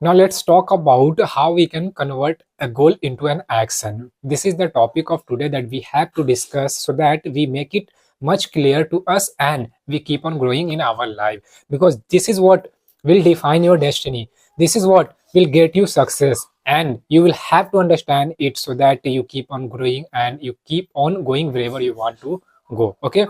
Now let's talk about how we can convert a goal into an action. This is the topic of today that we have to discuss so that we make it much clear to us and we keep on growing in our life, because this is what will define your destiny. This is what will get you success, and you will have to understand it so that you keep on growing and you keep on going wherever you want to go. Okay,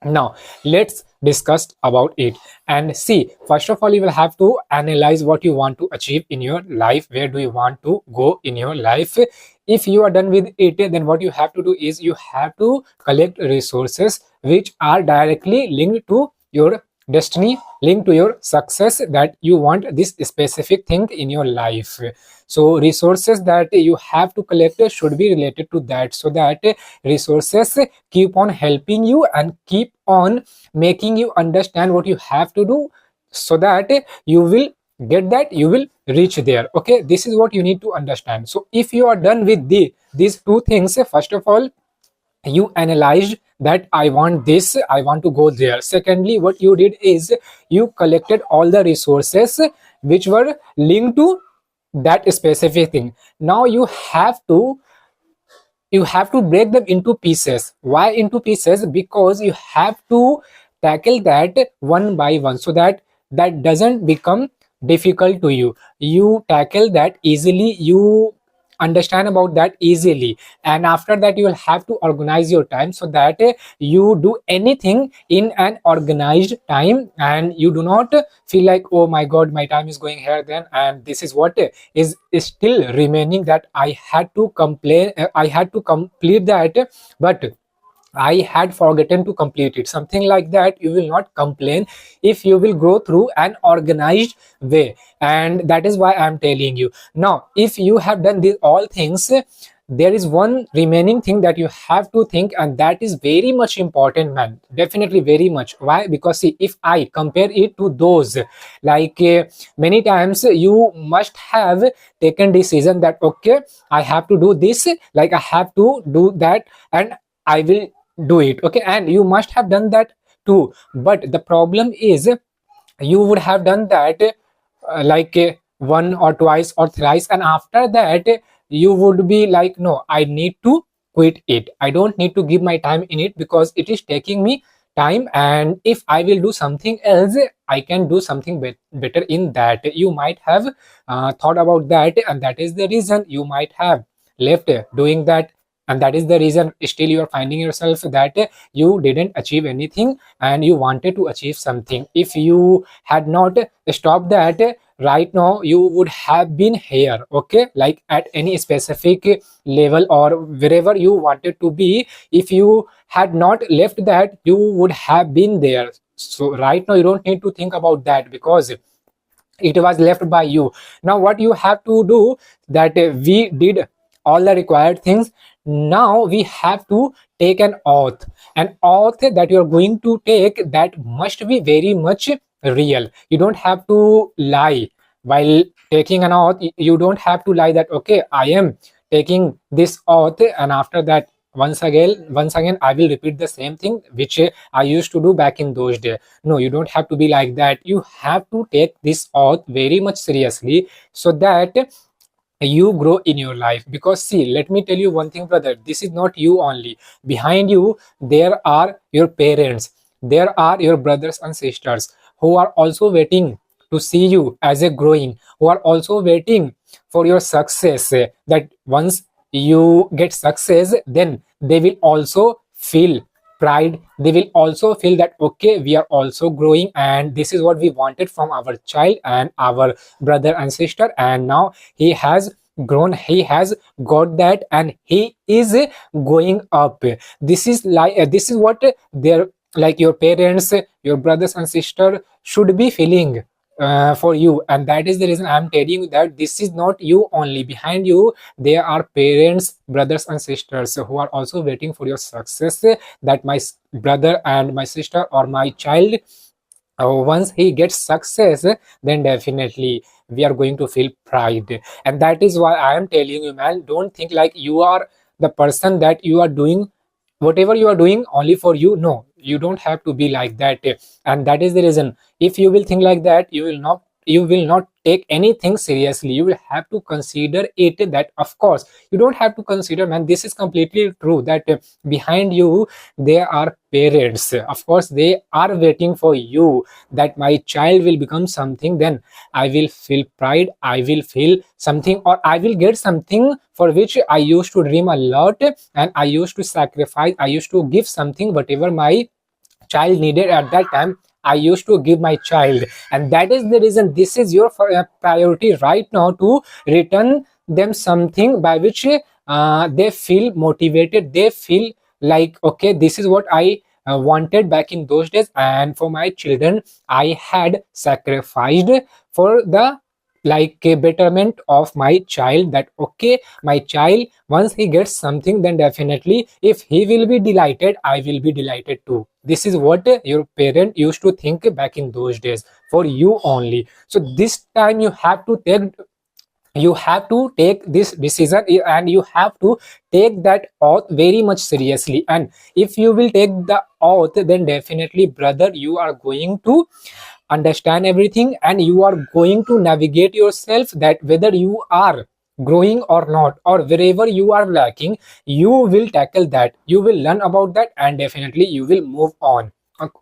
now let's discuss about it and see. First of all, you will have to analyze what you want to achieve in your life. Where do you want to go in your life? If you are done with it, then what you have to do is you have to collect resources which are directly linked to your destiny, linked to your success, that you want this specific thing in your life. So resources that you have to collect should be related to that, so that resources keep on helping you and keep on making you understand what you have to do, so that you will get that, you will reach there. Okay, this is what you need to understand. So if you are done with these two things, first of all, you analyzed that I want this, I want to go there. Secondly, what you did is you collected all the resources which were linked to that specific thing. Now you have to break them into pieces. Why into pieces? Because you have to tackle that one by one, so that that doesn't become difficult to you. You tackle that easily, you understand about that easily, and after that you will have to organize your time so that you do anything in an organized time, and you do not feel like, oh my god, my time is going here then, and this is what is still remaining, that I had to complain, I had to complete that, but I had forgotten to complete it. Something like that. You will not complain if you will go through an organized way. And that is why I am telling you. Now, if you have done these all things, there is one remaining thing that you have to think, and that is very much important, man. Definitely very much. Why? Because see, if I compare it to those, like many times you must have taken decision that, okay, I have to do this, like I have to do that, and I will do it. Okay, and you must have done that too, but the problem is you would have done that like one or twice or thrice, and after that you would be like, no, I need to quit it, I don't need to give my time in it because it is taking me time, and if I will do something else, I can do something better in that. You might have thought about that, and that is the reason you might have left doing that, and that is the reason still you are finding yourself that you didn't achieve anything and you wanted to achieve something. If you had not stopped that, right now you would have been here, okay, like at any specific level or wherever you wanted to be. If you had not left that, you would have been there. So right now you don't need to think about that because it was left by you. Now what you have to do, that we did all the required things. Now we have to take an oath that you are going to take, that must be very much real. You don't have to lie while taking an oath. You don't have to lie that, okay, I am taking this oath, and after that once again I will repeat the same thing which I used to do back in those days. No, you don't have to be like that. You have to take this oath very much seriously, so that you grow in your life. Because see, let me tell you one thing, brother, this is not you only. Behind you there are your parents, there are your brothers and sisters who are also waiting to see you as a growing, who are also waiting for your success, that once you get success, then they will also feel pride, they will also feel that, okay, we are also growing, and this is what we wanted from our child and our brother and sister, and now he has grown, he has got that, and he is going up. This is like this is what their, like your parents, your brothers and sister should be feeling for you. And that is the reason I am telling you that this is not you only. Behind you there are parents, brothers and sisters who are also waiting for your success, that my brother and my sister or my child, once he gets success, then definitely we are going to feel pride. And that is why I am telling you, man, don't think like you are the person that you are doing whatever you are doing only for you. No, you don't have to be like that. And that is the reason, if you will think like that, you will not you will not take anything seriously. You will have to consider it, that of course you don't have to consider, man, this is completely true, that behind you there are parents. Of course they are waiting for you, that my child will become something, then I will feel pride, I will feel something, or I will get something for which I used to dream a lot, and I used to sacrifice, I used to give something, whatever my child needed at that time, I used to give my child. And that is the reason, this is your priority right now, to return them something by which they feel motivated, they feel like, okay, this is what I wanted back in those days, and for my children I had sacrificed for the like a betterment of my child, that okay, my child, once he gets something, then definitely if he will be delighted, I will be delighted too. This is what your parent used to think back in those days, for you only. So this time you have to take this decision, and you have to take that oath very much seriously. And if you will take the oath, then definitely, brother, you are going to understand everything, and you are going to navigate yourself, that whether you are growing or not, or wherever you are lacking, you will tackle that, you will learn about that, and definitely you will move on.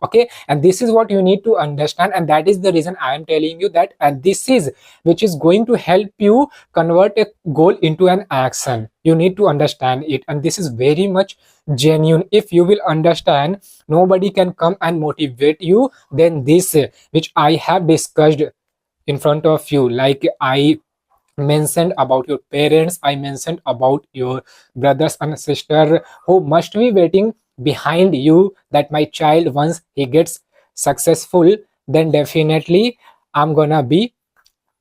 Okay, and this is what you need to understand, and that is the reason I am telling you that, and this is which is going to help you convert a goal into an action. You need to understand it, and this is very much genuine. If you will understand, nobody can come and motivate you then this which I have discussed in front of you. Like I mentioned about your parents, I mentioned about your brothers and sister who must be waiting behind you, that my child, once he gets successful, then definitely I'm gonna be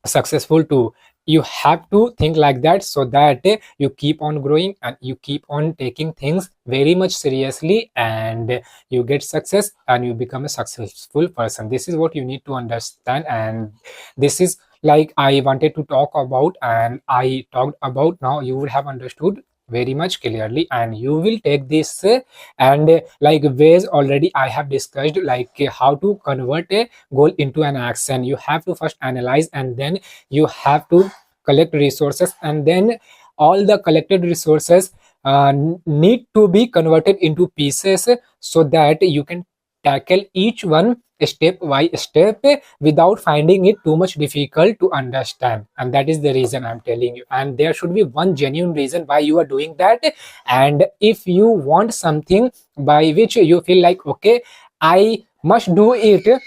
successful too. You have to think like that, so that you keep on growing, and you keep on taking things very much seriously, and you get success, and you become a successful person. This is what you need to understand, and this is like I wanted to talk about, and I talked about. Now you would have understood very much clearly, and you will take this and like ways already I have discussed, like how to convert a goal into an action. You have to first analyze, and then you have to collect resources, and then all the collected resources need to be converted into pieces, so that you can tackle each one step by step without finding it too much difficult to understand. And that is the reason I'm telling you, and there should be one genuine reason why you are doing that. And if you want something by which you feel like, okay, I must do it,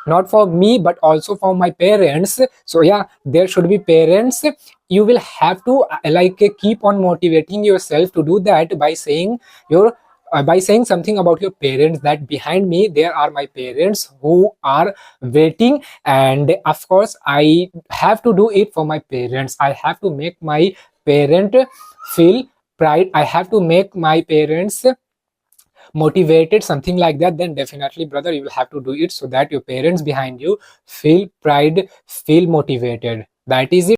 not for me but also for my parents, so yeah, there should be parents. You will have to keep on motivating yourself to do that by saying your by saying something about your parents, that behind me there are my parents who are waiting, and of course I have to do it for my parents. I have to make my parent feel pride, I have to make my parents motivated, something like that. Then definitely, brother, you will have to do it, so that your parents behind you feel pride, feel motivated. That is it.